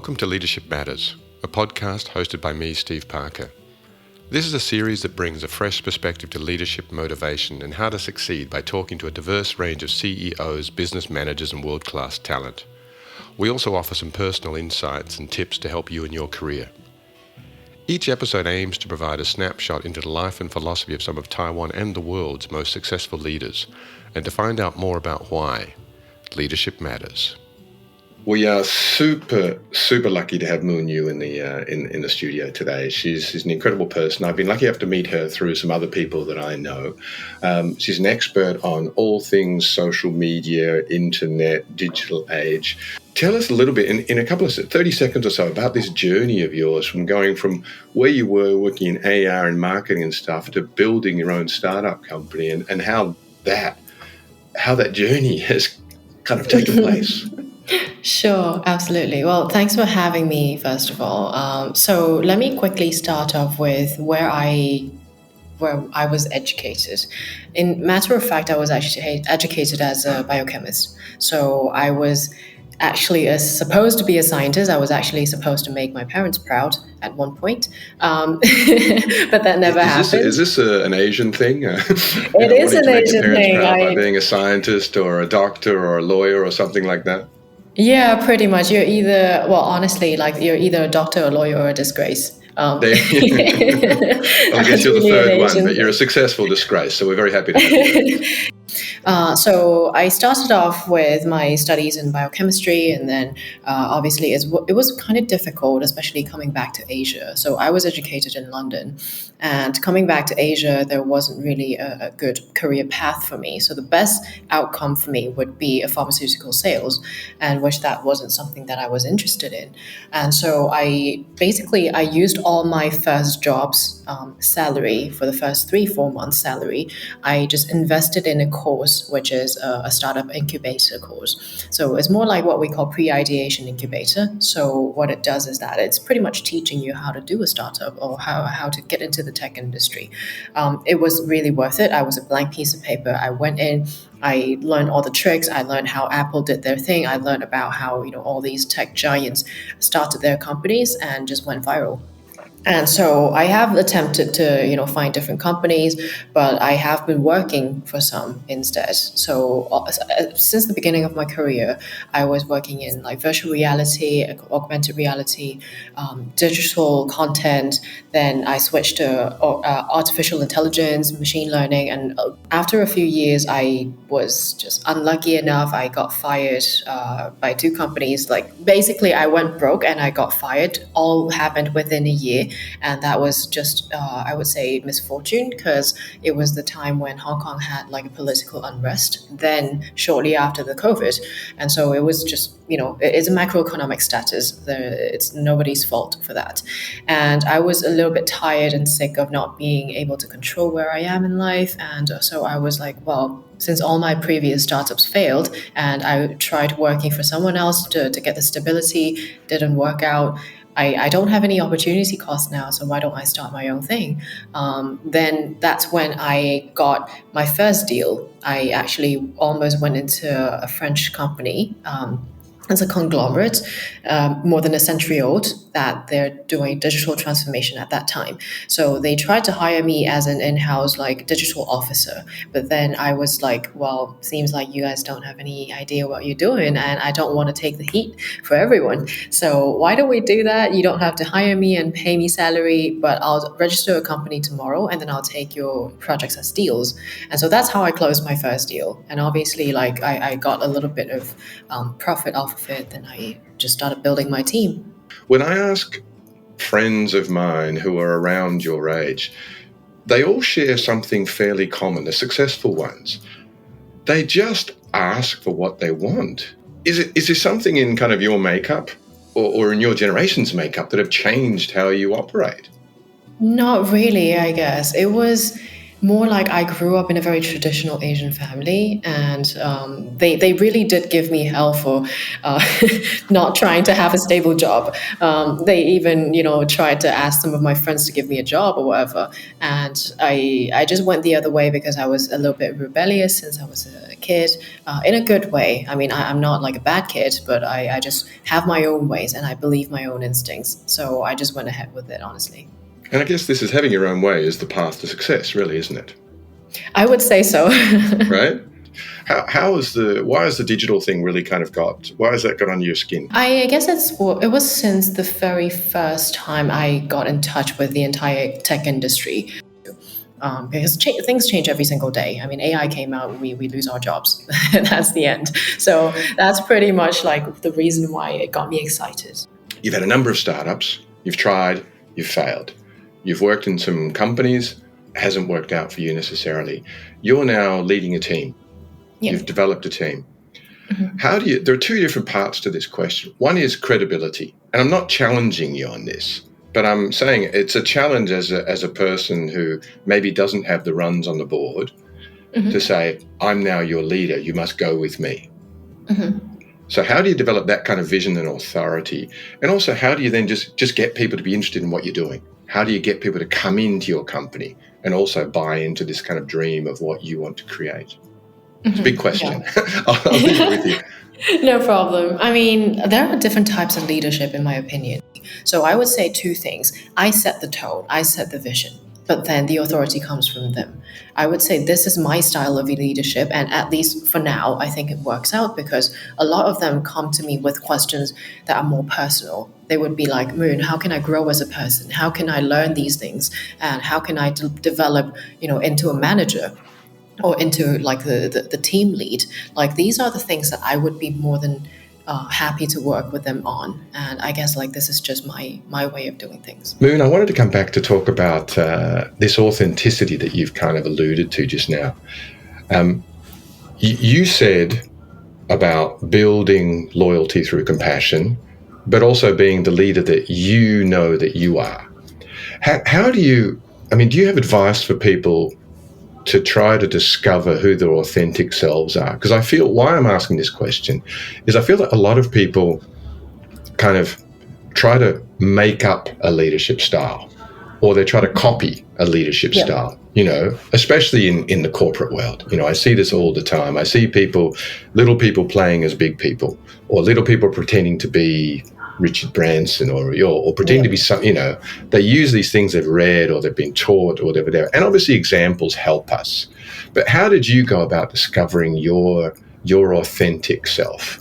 Welcome to Leadership Matters, a podcast hosted by me, Steve Parker. This is a series that brings a fresh perspective to leadership motivation and how to succeed by talking to a diverse range of CEOs, business managers, and world-class talent. We also offer some personal insights and tips to help you in your career. Each episode aims to provide a snapshot into the life and philosophy of some of Taiwan and the world's most successful leaders, and to find out more about why leadership matters. We are super lucky to have Moon Yu in the studio today. She's an incredible person. I've been lucky enough to meet her through some other people that I know. She's an expert on all things social media, internet, digital age. Tell us a little bit, in a couple of 30 seconds or so, about this journey of yours from going from where you were working in AR and marketing and stuff to building your own startup company, and how that journey has kind of taken place. Sure, absolutely. Well, thanks for having me, first of all. So let me quickly start off with where I was educated. In matter of fact, I was actually educated as a biochemist. So I was actually supposed to be a scientist. I was actually supposed to make my parents proud at one point, but that never happened. Is this an Asian thing? It is an Asian thing. By being a scientist or a doctor or a lawyer or something like that? Yeah, pretty much. You're either, honestly, you're either a doctor, a lawyer, or a disgrace. I guess you're the third one, but you're a successful disgrace, so we're very happy to have you. So I started off with my studies in biochemistry, and then obviously it was kind of difficult, especially coming back to Asia. So I was educated in London, and coming back to Asia, there wasn't really a good career path for me. So the best outcome for me would be a pharmaceutical sales, and which that wasn't something that I was interested in. And so I used all my first job's salary for the first 3-4 months salary. I just invested in a course, which is a startup incubator course. So it's more like what we call pre-ideation incubator. So what it does is that it's pretty much teaching you how to do a startup or how to get into the tech industry. It was really worth it. I was a blank piece of paper. I went in, I learned all the tricks. I learned how Apple did their thing. I learned about how all these tech giants started their companies and just went viral. And so I have attempted to, find different companies, but I have been working for some instead. So since the beginning of my career, I was working in virtual reality, augmented reality, digital content. Then I switched to artificial intelligence, machine learning. And after a few years, I was just unlucky enough. I got fired by 2 companies. Basically, I went broke and I got fired. All happened within a year. And that was just, I would say, misfortune, because it was the time when Hong Kong had a political unrest, then shortly after the COVID. And so it was just, it's a macroeconomic status. It's nobody's fault for that. And I was a little bit tired and sick of not being able to control where I am in life. And so I was like, well, since all my previous startups failed and I tried working for someone else to get the stability, didn't work out, I don't have any opportunity cost now, so why don't I start my own thing? Then that's when I got my first deal. I actually almost went into a French company. It's a conglomerate, more than a century old, that they're doing digital transformation at that time. So they tried to hire me as an in-house digital officer. But then I was like, well, seems like you guys don't have any idea what you're doing, and I don't want to take the heat for everyone. So why don't we do that? You don't have to hire me and pay me salary, but I'll register a company tomorrow, and then I'll take your projects as deals. And so that's how I closed my first deal. And obviously, I got a little bit of profit off of it, then I just started building my team. When I ask friends of mine who are around your age, they all share something fairly common, the successful ones. They just ask for what they want. Is there something in kind of your makeup or in your generation's makeup that have changed how you operate? Not really, I guess. It was More like I grew up in a very traditional Asian family, and they really did give me hell for uh, not trying to have a stable job. They even tried to ask some of my friends to give me a job or whatever, and I just went the other way because I was a little bit rebellious since I was a kid, in a good way. I mean, I'm not like a bad kid, but I just have my own ways and I believe my own instincts. So I just went ahead with it, honestly. And I guess this is having your own way is the path to success, really, isn't it? I would say so. Right? Why has the digital thing really why has that got under your skin? I guess it was since the very first time I got in touch with the entire tech industry. Because things change every single day. I mean, AI came out, we lose our jobs. That's the end. So that's pretty much like the reason why it got me excited. You've had a number of startups. You've tried. You've failed. You've worked in some companies. Hasn't worked out for you necessarily. You're now leading a team. Yeah. You've developed a team. Mm-hmm. There are two different parts to this question. One is credibility. And I'm not challenging you on this, but I'm saying it's a challenge as a person who maybe doesn't have the runs on the board to say, I'm now your leader. You must go with me. Mm-hmm. So how do you develop that kind of vision and authority? And also, how do you then just get people to be interested in what you're doing? How do you get people to come into your company and also buy into this kind of dream of what you want to create? It's a big question. Yeah. I'll leave it with you. No problem. I mean, there are different types of leadership, in my opinion. So I would say two things. I set the tone, I set the vision, but then the authority comes from them. I would say this is my style of leadership, and at least for now, I think it works out because a lot of them come to me with questions that are more personal. They would be like, Moon, how can I grow as a person? How can I learn these things? And how can I develop, into a manager? Or into like the team lead. Like these are the things that I would be more than happy to work with them on. And I guess like this is just my way of doing things. Moon, I wanted to come back to talk about this authenticity that you've kind of alluded to just now. You said about building loyalty through compassion, but also being the leader that you know that you are. How do you have advice for people to try to discover who their authentic selves are? Because why I'm asking this question is I feel that a lot of people kind of try to make up a leadership style, or they try to copy a leadership style, especially in the corporate world. I see this all the time. I see little people playing as big people, or little people pretending to be Richard Branson or pretend to be some, they use these things they've read or they've been taught or whatever. And obviously examples help us. But how did you go about discovering your authentic self?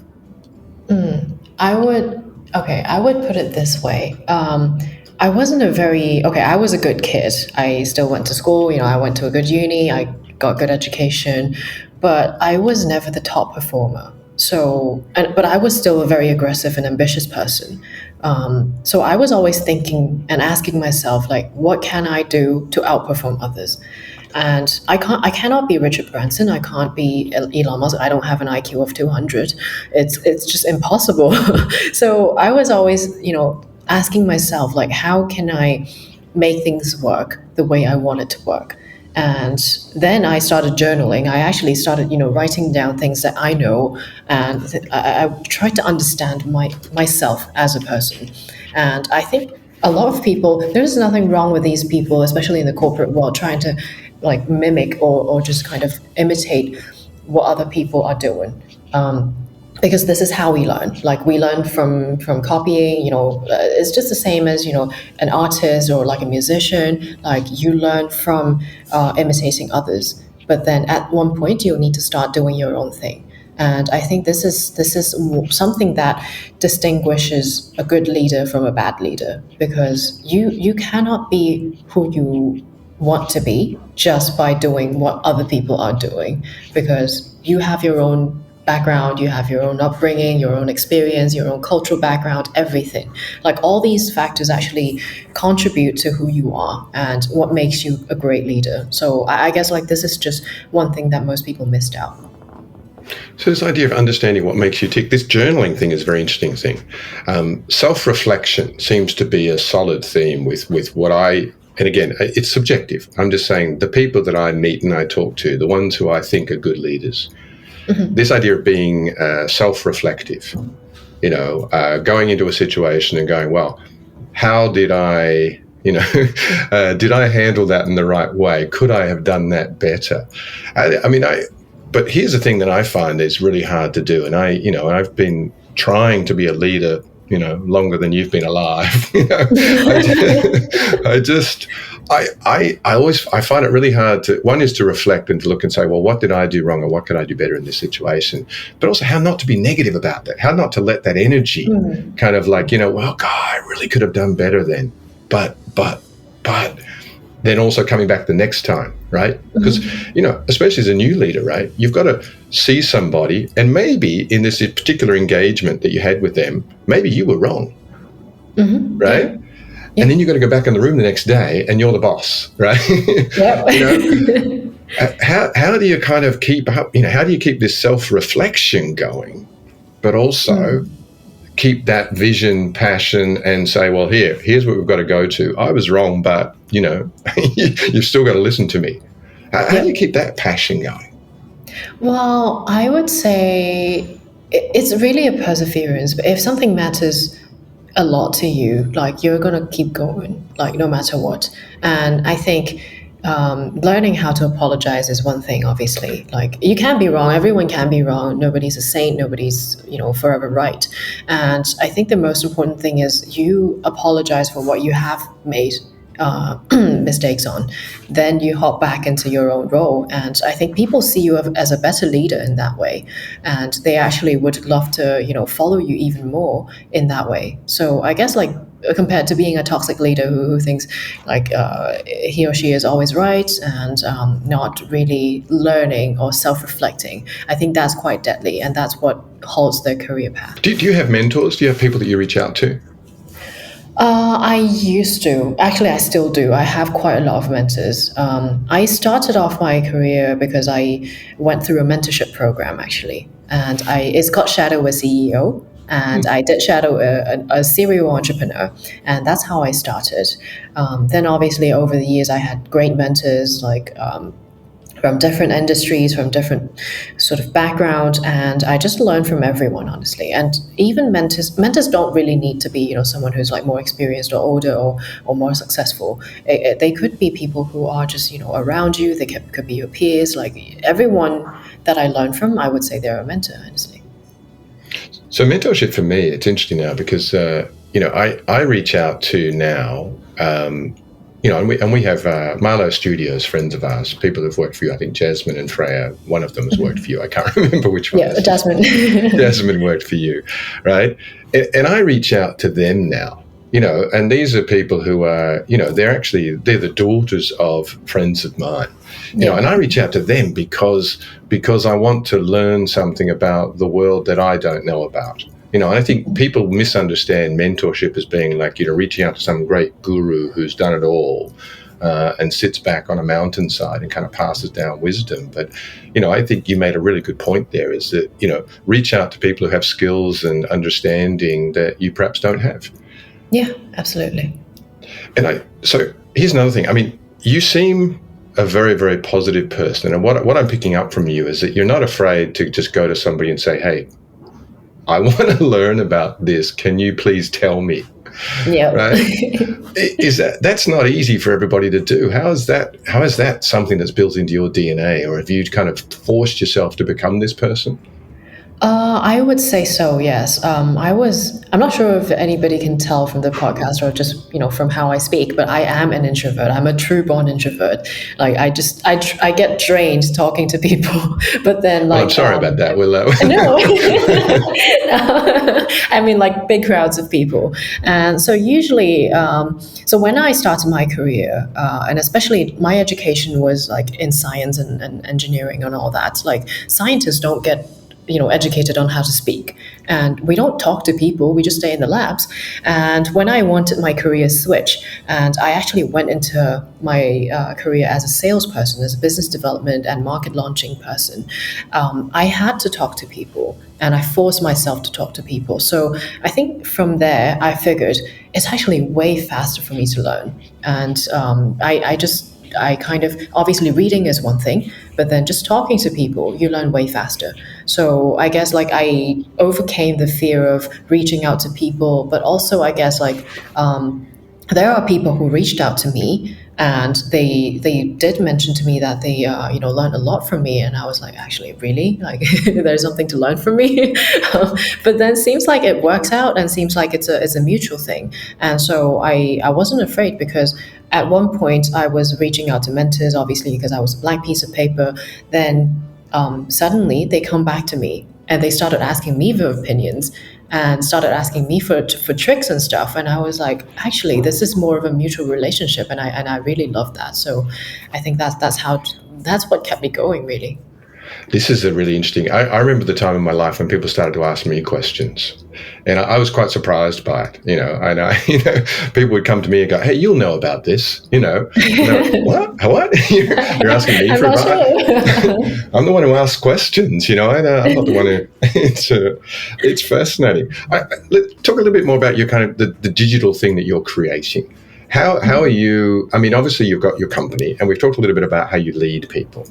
I would put it this way. I wasn't I was a good kid. I still went to school, I went to a good uni, I got good education, but I was never the top performer. But I was still a very aggressive and ambitious person. So I was always thinking and asking myself, like, what can I do to outperform others? And I cannot be Richard Branson. I can't be Elon Musk. I don't have an IQ of 200. It's just impossible. So I was always, asking myself, like, how can I make things work the way I want it to work? And then I started journaling. I actually started, writing down things that I know, and I tried to understand myself as a person. And I think a lot of people, there's nothing wrong with these people, especially in the corporate world, trying to like mimic or just kind of imitate what other people are doing. Because this is how we learn. Like we learn from copying, it's just the same as, an artist or like a musician. Like you learn from imitating others. But then at one point you'll need to start doing your own thing. And I think this is something that distinguishes a good leader from a bad leader, because you cannot be who you want to be just by doing what other people are doing, because you have your own background, you have your own upbringing, your own experience, your own cultural background, everything. Like all these factors actually contribute to who you are and what makes you a great leader. So I guess like this is just one thing that most people missed out. So this idea of understanding what makes you tick, this journaling thing is a very interesting thing. Self-reflection seems to be a solid theme with what I and again, it's subjective. I'm just saying the people that I meet and I talk to, the ones who I think are good leaders, this idea of being self-reflective, going into a situation and going, well, how did I, did I handle that in the right way? Could I have done that better? But here's the thing that I find is really hard to do. And I've been trying to be a leader, longer than you've been alive. I find it really hard one is to reflect and to look and say, well, what did I do wrong, or what could I do better in this situation? But also how not to be negative about that, how not to let that energy kind of like, well, God, I really could have done better then. But then also coming back the next time, right? Because, especially as a new leader, right, you've got to see somebody, and maybe in this particular engagement that you had with them, maybe you were wrong, right? Yeah. And then you've got to go back in the room the next day and you're the boss, right? How do you kind of keep up, how do you keep this self-reflection going, but also keep that vision, passion, and say, well, here's what we've got to go to. I was wrong, but, you've still got to listen to me. How do you keep that passion going? Well, I would say it's really a perseverance. But if something matters a lot to you, like, you're going to keep going, like, no matter what. And I think learning how to apologize is one thing, obviously. Like, you can be wrong. Everyone can be wrong. Nobody's a saint. Nobody's, forever right. And I think the most important thing is you apologize for what you have made mistakes on. Then you hop back into your own role. And I think people see you as a better leader in that way. And they actually would love to, follow you even more in that way. So I guess, like, compared to being a toxic leader who thinks like he or she is always right and not really learning or self-reflecting, I think that's quite deadly, and that's what halts their career path. Do you have mentors? Do you have people that you reach out to? I used to. Actually, I still do. I have quite a lot of mentors. I started off my career because I went through a mentorship program, actually. And it's called Shadow a CEO. And I did shadow a serial entrepreneur. And that's how I started. Then obviously over the years, I had great mentors, like from different industries, from different sort of background, and I just learned from everyone, honestly. And even mentors don't really need to be, someone who's like more experienced or older or more successful. They could be people who are just, around you. They could be your peers. Like, everyone that I learned from, I would say they're a mentor, honestly. So mentorship for me, it's interesting now because, I reach out to now, and we have Marlowe Studios, friends of ours, people who've worked for you. I think Jasmine and Freya, one of them has worked for you. I can't remember which one. Yeah, Jasmine. Jasmine worked for you, right? And I reach out to them now, and these are people who are, they're the daughters of friends of mine, and I reach out to them because I want to learn something about the world that I don't know about. And I think people misunderstand mentorship as being like, reaching out to some great guru who's done it all and sits back on a mountainside and kind of passes down wisdom. But, I think you made a really good point there, is that, reach out to people who have skills and understanding that you perhaps don't have. Yeah, absolutely. And so here's another thing. I mean, you seem a very, very positive person. And what I'm picking up from you is that you're not afraid to just go to somebody and say, hey, I want to learn about this. Can you please tell me? Yeah. Right? That's not easy for everybody to do. How is that something that's built into your DNA, or have you kind of forced yourself to become this person? I would say so, yes. I'm not sure if anybody can tell from the podcast or just, from how I speak, but I am an introvert. I'm a true born introvert. Like, I get drained talking to people, but then like... I'm sorry about that. We'll... No. I mean, like, big crowds of people. And so usually, so when I started my career, and especially my education was like in science and engineering and all that, like, scientists don't get educated on how to speak, and we don't talk to people, we just stay in the labs. And when I wanted my career switch, and I actually went into my career as a salesperson, as a business development and market launching person, I had to talk to people, and I forced myself to talk to people. So I think from there I figured it's actually way faster for me to learn. And I kind of, obviously reading is one thing, but then just talking to people, you learn way faster. So I guess like I overcame the fear of reaching out to people, but also I guess like there are people who reached out to me, and they did mention to me that they learned a lot from me, and I was like, actually, really, like there's something to learn from me. But then seems like it works out, and seems like it's a mutual thing. And so I wasn't afraid, because at one point I was reaching out to mentors, obviously because I was a blank piece of paper. Then suddenly they come back to me and they started asking me for opinions, and started asking me for tricks and stuff. And I was like, actually, this is more of a mutual relationship, and I really love that. So I think that's what kept me going, really. This is a really interesting. I remember the time in my life when people started to ask me questions, and I was quite surprised by it. People would come to me and go, "Hey, you'll know about this," And they're like, what? You're asking me for advice? Sure. I'm the one who asks questions. I'm not the one who. It's fascinating. Let's talk a little bit more about your kind of the digital thing that you're creating. How are you? I mean, obviously you've got your company, and we've talked a little bit about how you lead people.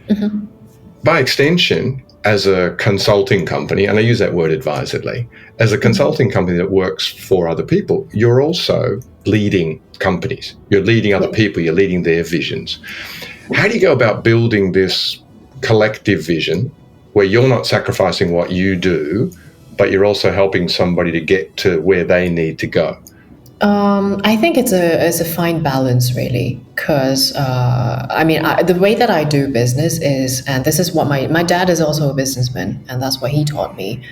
Mm-hmm. By extension, as a consulting company, and I use that word advisedly, as a consulting company that works for other people, you're also leading companies. You're leading other people. You're leading their visions. How do you go about building this collective vision where you're not sacrificing what you do, but you're also helping somebody to get to where they need to go? I think it's a fine balance, really, because the way that I do business is, and this is what my dad is also a businessman, and that's what he taught me.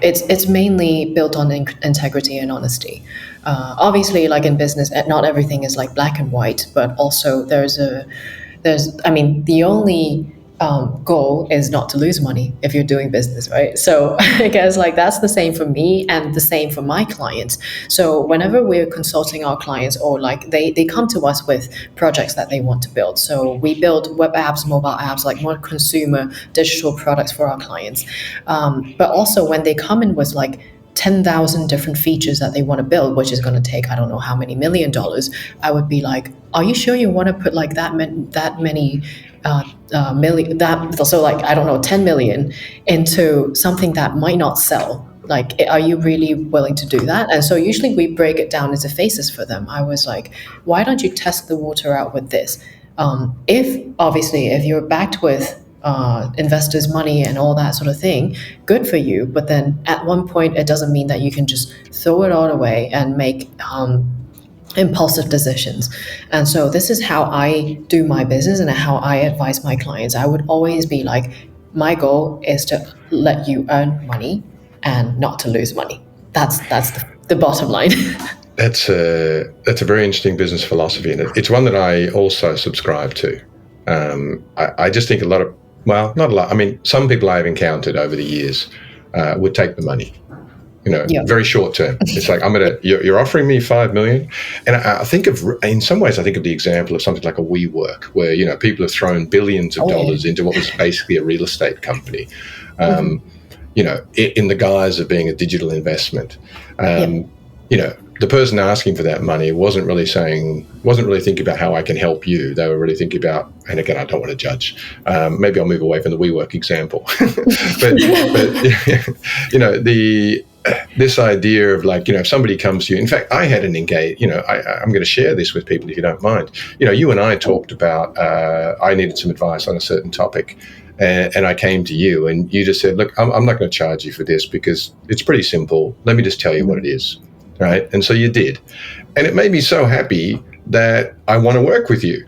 It's mainly built on integrity and honesty. Obviously, like in business, not everything is like black and white, but also the only goal is not to lose money if you're doing business, right? So I guess like that's the same for me, and the same for my clients. So whenever we're consulting our clients, or like they come to us with projects that they want to build. So we build web apps, mobile apps, like more consumer digital products for our clients. But also when they come in with like 10,000 different features that they want to build, which is going to take, I don't know how many $1 million, I would be like, are you sure you want to put like that many million, so like, I don't know, 10 million into something that might not sell? Like, are you really willing to do that? And so usually we break it down into phases for them. I was like, why don't you test the water out with this? If you're backed with investors' money and all that sort of thing, good for you. But then at one point, it doesn't mean that you can just throw it all away and make impulsive decisions. And so this is how I do my business and how I advise my clients. I would always be like, my goal is to let you earn money and not to lose money. That's the bottom line. That's a very interesting business philosophy, and it's one that I also subscribe to. I just think not a lot. I mean, some people I've encountered over the years would take the money. Very short term. It's like, you're offering me $5 million. And in some ways, I think of the example of something like a WeWork, where, people have thrown billions of dollars into what was basically a real estate company, in the guise of being a digital investment. The person asking for that money wasn't really thinking about how I can help you. They were really thinking about, and again, I don't want to judge. Maybe I'll move away from the WeWork example. but this idea of like, if somebody comes to you, in fact, I had an engage, I'm going to share this with people if you don't mind. You and I talked about, I needed some advice on a certain topic, and I came to you and you just said, look, I'm not going to charge you for this because it's pretty simple. Let me just tell you what it is. Right. And so you did. And it made me so happy that I want to work with you.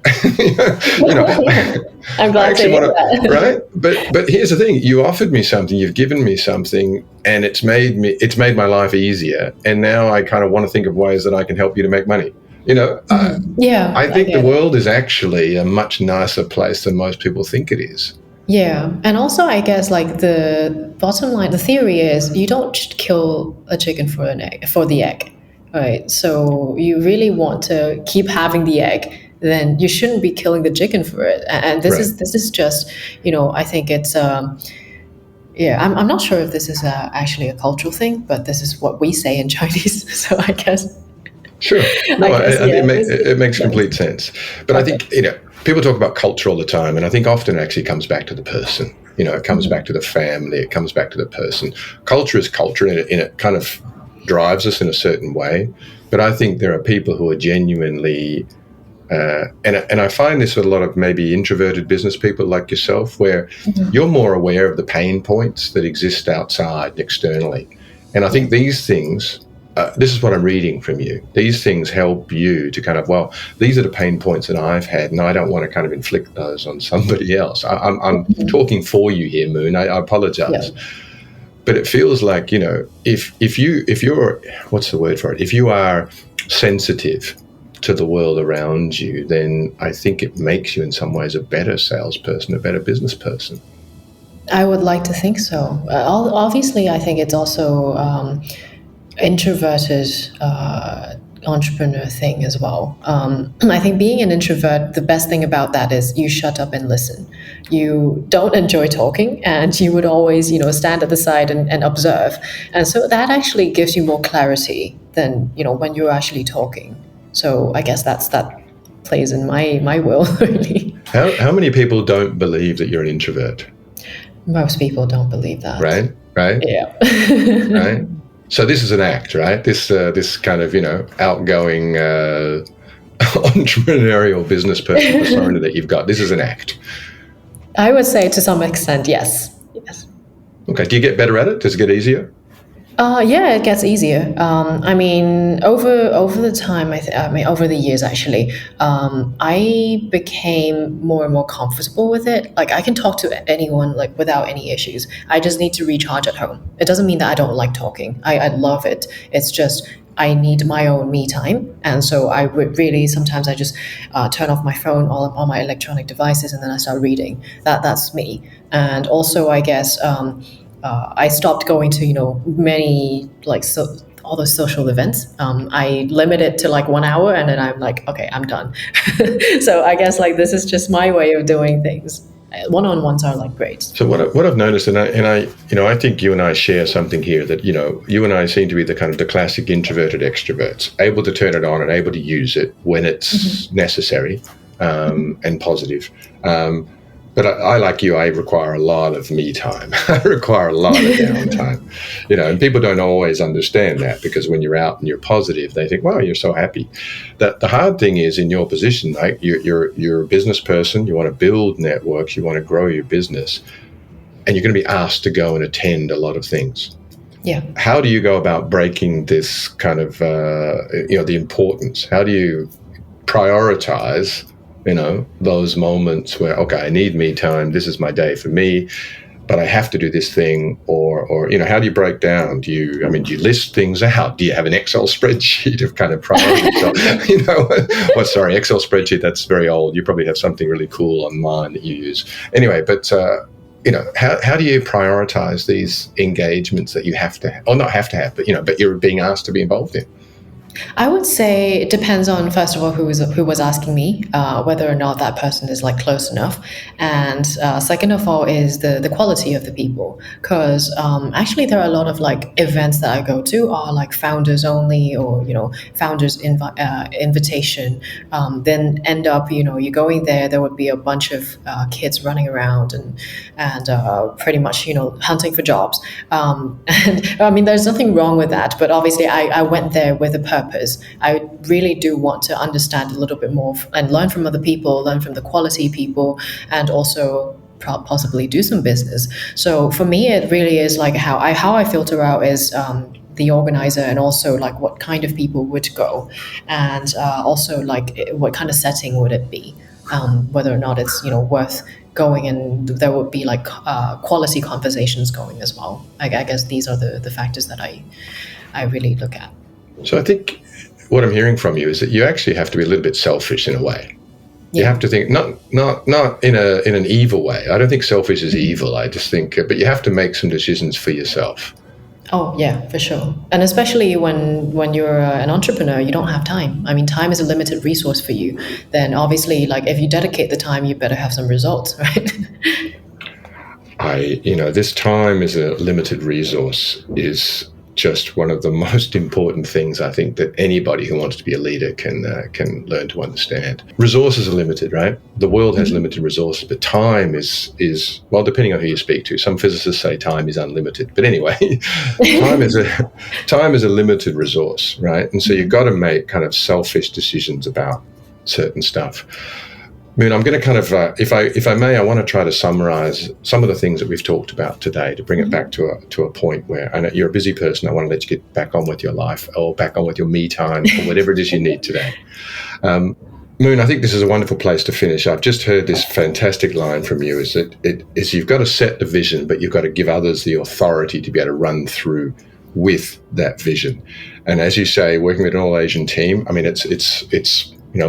I'm glad to hear that. Right. But here's the thing. You offered me something, you've given me something, and it's made my life easier. And now I kind of want to think of ways that I can help you to make money. I think the world is actually a much nicer place than most people think it is. Yeah, and also I guess like the bottom line, the theory is you don't kill a chicken for an egg for the egg, right? So you really want to keep having the egg, then you shouldn't be killing the chicken for it. And Right. this is just I think it's yeah, I'm not sure if this is actually a cultural thing, but this is what we say in Chinese. So Sure. No, I guess yeah, it makes yes. complete sense. But I Okay. think, people talk about culture all the time, and I think often it actually comes back to the person. It comes back to the family, it comes back to the person. Culture is culture, and it kind of drives us in a certain way. But I think there are people who are genuinely, and I find this with a lot of maybe introverted business people like yourself, where you're more aware of the pain points that exist outside and externally. And I think these things, this is what I'm reading from you. These things help you to kind of, well, these are the pain points that I've had, and I don't want to kind of inflict those on somebody else. I'm talking for you here, Moon. I Yeah. apologize, but it feels like if you're what's the word for it? If you are sensitive to the world around you, then I think it makes you in some ways a better salesperson, a better business person. I would like to think so. Obviously, I think it's also introverted entrepreneur thing as well. I think being an introvert, the best thing about that is you shut up and listen. You don't enjoy talking, and you would always, stand at the side and observe. And so that actually gives you more clarity than, when you're actually talking. So I guess that plays in my will, really. How many people don't believe that you're an introvert? Most people don't believe that. Right. Yeah. Right. So this is an act, right? This kind of outgoing entrepreneurial business person persona that you've got. This is an act. I would say to some extent, yes. Yes. Okay. Do you get better at it? Does it get easier? Yeah, it gets easier. I mean, over the time, I mean, over the years, actually, I became more and more comfortable with it. Like, I can talk to anyone like without any issues. I just need to recharge at home. It doesn't mean that I don't like talking. I love it. It's just I need my own me time, and so I would really sometimes I just turn off my phone, all my electronic devices, and then I start reading. That's me. And also, I guess. I stopped going to many all those social events. I limit it to like 1 hour, and then I'm like, okay, I'm done. So I guess like this is just my way of doing things. One-on-ones are like great. So what I've noticed, and I think you and I share something here that you and I seem to be the kind of the classic introverted extroverts, able to turn it on and able to use it when it's necessary and positive. But I, like you, I require a lot of me time. I require a lot of downtime, and people don't always understand that, because when you're out and you're positive, they think, wow, you're so happy. The hard thing is in your position, like you're a business person, you want to build networks, you want to grow your business, and you're going to be asked to go and attend a lot of things. Yeah. How do you go about breaking this kind of, the importance? How do you prioritize those moments where, okay, I need me time. This is my day for me, but I have to do this thing. Or how do you break down? Do you list things out? Do you have an Excel spreadsheet of kind of priorities? Sorry, Excel spreadsheet, that's very old. You probably have something really cool online that you use. Anyway, but, how do you prioritize these engagements that you have to have, or not have to have, but you're being asked to be involved in? I would say it depends on, first of all, who was asking me, whether or not that person is like close enough, and second of all is the quality of the people. Because actually, there are a lot of like events that I go to are like founders only, or founders invitation. Then end up you're going there. There would be a bunch of kids running around and pretty much hunting for jobs. And I mean, there's nothing wrong with that, but obviously, I went there with a purpose. I really do want to understand a little bit more and learn from other people, learn from the quality people, and also possibly do some business. So for me, it really is like how I filter out is the organizer, and also like what kind of people would go, and also like what kind of setting would it be, whether or not it's worth going, and there would be like quality conversations going as well. I guess these are the factors that I really look at. So I think what I'm hearing from you is that you actually have to be a little bit selfish in a way. You have to think not in an evil way. I don't think selfish is evil. I just think, but you have to make some decisions for yourself. Oh, yeah, for sure. And especially when you're an entrepreneur, you don't have time. I mean, time is a limited resource for you. Then obviously, like, if you dedicate the time, you better have some results, right? This time is a limited resource is just one of the most important things I think that anybody who wants to be a leader can learn to understand. Resources are limited, right? The world has limited resources, but time is well, depending on who you speak to. Some physicists say time is unlimited, but anyway, time is a limited resource, right? And so you've got to make kind of selfish decisions about certain stuff. Moon, I'm going to kind of, if I may, I want to try to summarize some of the things that we've talked about today to bring it back to a point where, I know you're a busy person, I want to let you get back on with your life or back on with your me time or whatever it is you need today. Moon, I think this is a wonderful place to finish. I've just heard this fantastic line from you, is that you've got to set the vision, but you've got to give others the authority to be able to run through with that vision. And as you say, working with an all-Asian team, I mean, it's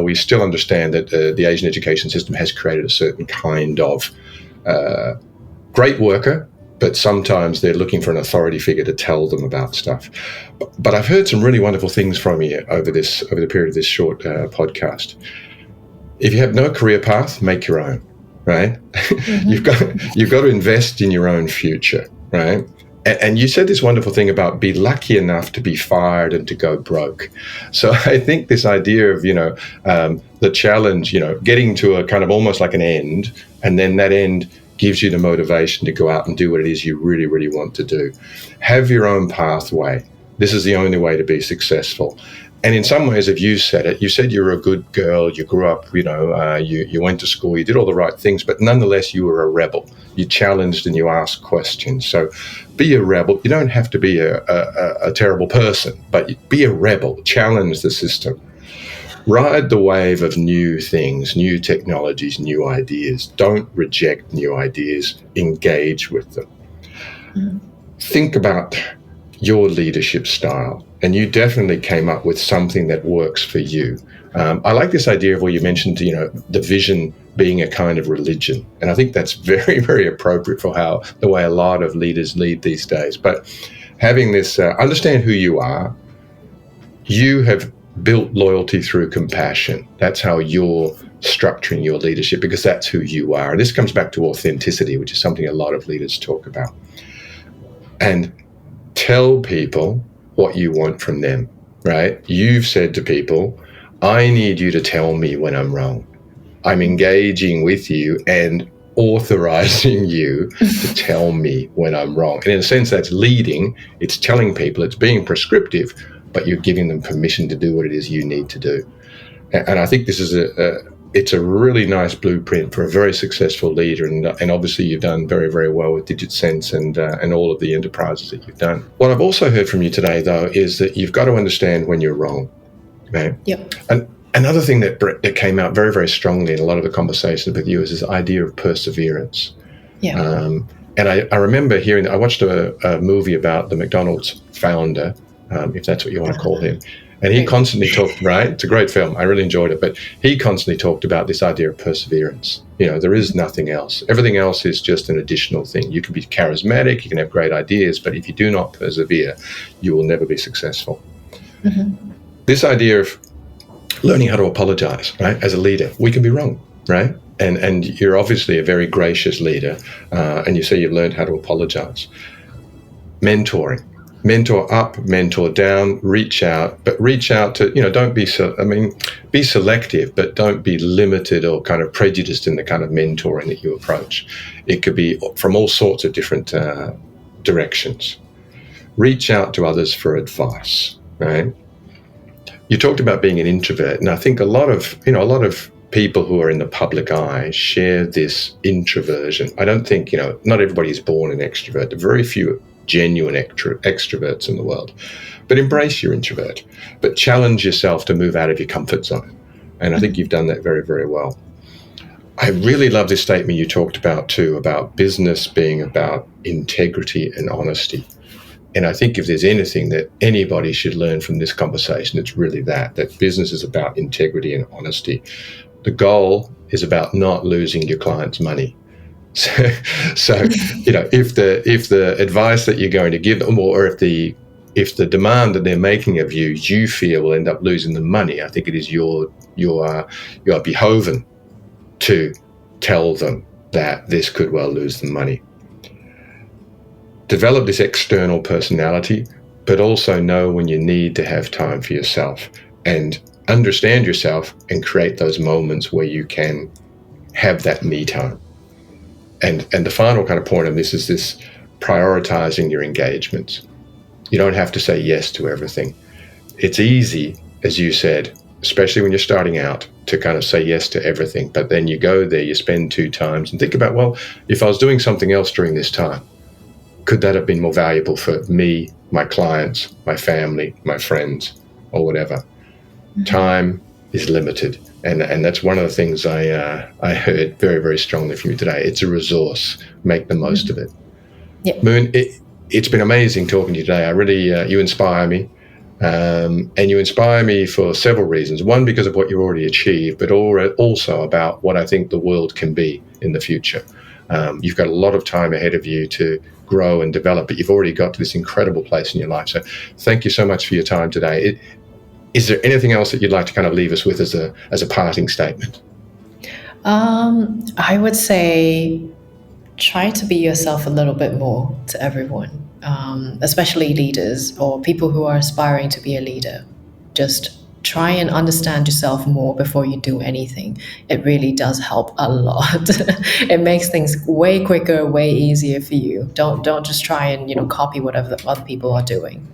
we still understand that the Asian education system has created a certain kind of great worker, but sometimes they're looking for an authority figure to tell them about stuff. But I've heard some really wonderful things from you over the period of this short podcast. If you have no career path, make your own, right? You've got to invest in your own future, right? And you said this wonderful thing about be lucky enough to be fired and to go broke. So I think this idea of, the challenge, getting to a kind of almost like an end, and then that end gives you the motivation to go out and do what it is you really, really want to do. Have your own pathway. This is the only way to be successful. And in some ways, if you said it, you said you were a good girl, you grew up, you went to school, you did all the right things, but nonetheless, you were a rebel. You challenged and you asked questions. So be a rebel. You don't have to be a terrible person, but be a rebel. Challenge the system. Ride the wave of new things, new technologies, new ideas. Don't reject new ideas. Engage with them. Mm-hmm. Think about your leadership style. And you definitely came up with something that works for you. I like this idea of where you mentioned, the vision being a kind of religion. And I think that's very, very appropriate for the way a lot of leaders lead these days. But having this, understand who you are. You have built loyalty through compassion. That's how you're structuring your leadership, because that's who you are. And this comes back to authenticity, which is something a lot of leaders talk about. And tell people what you want from them, right? You've said to people, I need you to tell me when I'm wrong. I'm engaging with you and authorizing you to tell me when I'm wrong. And in a sense, that's leading. It's telling people, it's being prescriptive, but you're giving them permission to do what it is you need to do. And I think this is it's a really nice blueprint for a very successful leader. And obviously you've done very, very well with DigitSense and all of the enterprises that you've done. What I've also heard from you today, though, is that you've got to understand when you're wrong. Okay? Yep. And another thing that came out very, very strongly in a lot of the conversations with you is this idea of perseverance. Yeah. And I remember I watched a movie about the McDonald's founder, if that's what you want to call him. And he constantly talked, right? It's a great film. I really enjoyed it. But he constantly talked about this idea of perseverance. There is nothing else. Everything else is just an additional thing. You can be charismatic, you can have great ideas, but if you do not persevere, you will never be successful. Mm-hmm. This idea of learning how to apologize, right? As a leader, we can be wrong, right? And you're obviously a very gracious leader, and you say you've learned how to apologize. Mentoring. Mentor up, mentor down, reach out, but reach out to, don't be be selective, but don't be limited or kind of prejudiced in the kind of mentoring that you approach. It could be from all sorts of different directions. Reach out to others for advice, right? You talked about being an introvert, and I think a lot of people who are in the public eye share this introversion. I don't think, not everybody is born an extrovert. There are very few genuine extroverts in the world. But embrace your introvert, but challenge yourself to move out of your comfort zone. And I think you've done that very, very well. I really love this statement you talked about too, about business being about integrity and honesty. And I think if there's anything that anybody should learn from this conversation, it's really that business is about integrity and honesty. The goal is about not losing your client's money. So if the advice that you're going to give them, or if the demand that they're making of you feel will end up losing the money, I think it is your behoven to tell them that this could well lose them money. Develop this external personality, but also know when you need to have time for yourself and understand yourself and create those moments where you can have that me time. And the final kind of point of this is this prioritizing your engagements. You don't have to say yes to everything. It's easy, as you said, especially when you're starting out, to kind of say yes to everything. But then you go there, you spend 2 times and think about, well, if I was doing something else during this time, could that have been more valuable for me, my clients, my family, my friends, or whatever? Mm-hmm. Time is limited. And that's one of the things I heard very, very strongly from you today. It's a resource. Make the most of it. Yeah. Moon, it's been amazing talking to you today. I really, you inspire me. And you inspire me for several reasons. One, because of what you've already achieved, but also about what I think the world can be in the future. You've got a lot of time ahead of you to grow and develop, but you've already got to this incredible place in your life. So thank you so much for your time today. Is there anything else that you'd like to kind of leave us with as a parting statement? I would say try to be yourself a little bit more to everyone, especially leaders or people who are aspiring to be a leader. Just try and understand yourself more before you do anything. It really does help a lot. It makes things way quicker, way easier for you. Don't just try and copy whatever the other people are doing.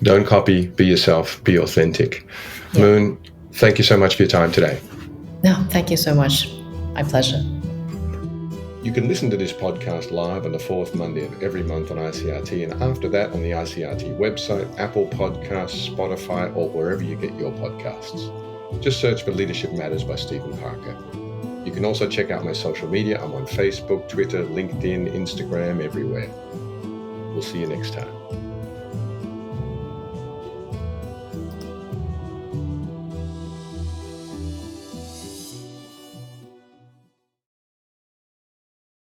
Don't copy, be yourself, be authentic. Yeah. Moon, thank you so much for your time today. No, thank you so much. My pleasure. You can listen to this podcast live on the 4th Monday of every month on ICRT, and after that on the ICRT website, Apple Podcasts, Spotify, or wherever you get your podcasts. Just search for Leadership Matters by Stephen Parker. You can also check out my social media. I'm on Facebook, Twitter, LinkedIn, Instagram, everywhere. We'll see you next time.